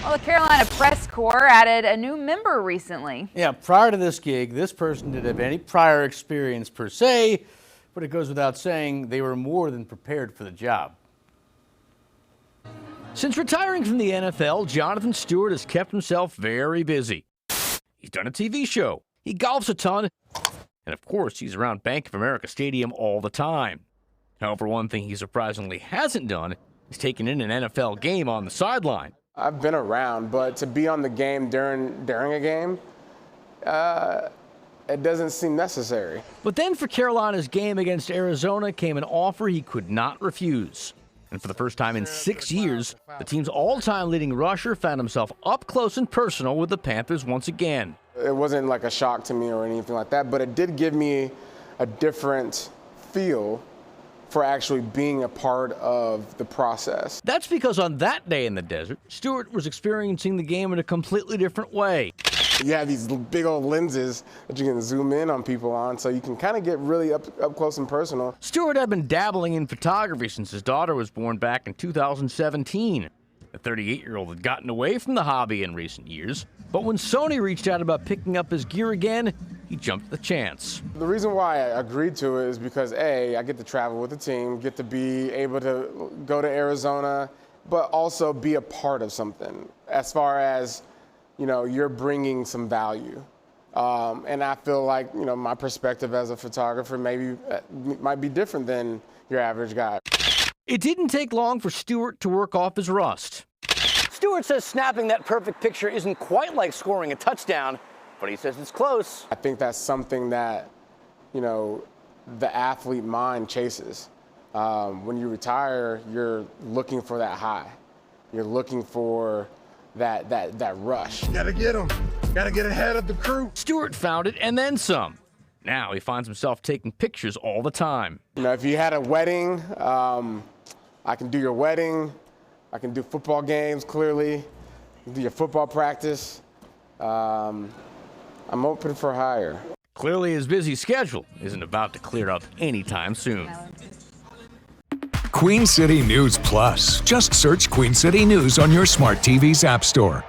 Well, the Carolina Press Corps added a new member recently. Yeah, prior to this gig, this person didn't have any prior experience per se, but it goes without saying they were more than prepared for the job. Since retiring from the NFL, Jonathon Stewart has kept himself very busy. He's done a TV show, he golfs a ton, and of course, he's around Bank of America Stadium all the time. However, one thing he surprisingly hasn't done is taken in an NFL game on the sideline. I've been around, but to be on the game during a game, it doesn't seem necessary. But then for Carolina's game against Arizona came an offer he could not refuse. And for the first time in 6 years, the team's all-time leading rusher found himself up close and personal with the Panthers once again. It wasn't like a shock to me or anything like that, but it did give me a different feel for actually being a part of the process. That's because on that day in the desert, Stewart was experiencing the game in a completely different way. You have these big old lenses that you can zoom in on people on, so you can kind of get really up close and personal. Stewart had been dabbling in photography since his daughter was born back in 2017. The 38-year-old had gotten away from the hobby in recent years, but when Sony reached out about picking up his gear again, he jumped at the chance. The reason why I agreed to it is because, A, I get to travel with the team, get to be able to go to Arizona, but also be a part of something as far as, you know, you're bringing some value. And I feel like, you know, my perspective as a photographer maybe might be different than your average guy. It didn't take long for Stewart to work off his rust. Stewart says snapping that perfect picture isn't quite like scoring a touchdown, but he says it's close. I think that's something that, you know, the athlete mind chases. When you retire, you're looking for that high. You're looking for that rush. Gotta get him. Gotta get ahead of the crew. Stewart found it and then some. Now he finds himself taking pictures all the time. You know, if you had a wedding, I can do your wedding. I can do football games, clearly. Do your football practice. I'm open for hire. Clearly his busy schedule isn't about to clear up anytime soon. Queen City News Plus. Just search Queen City News on your smart TV's app store.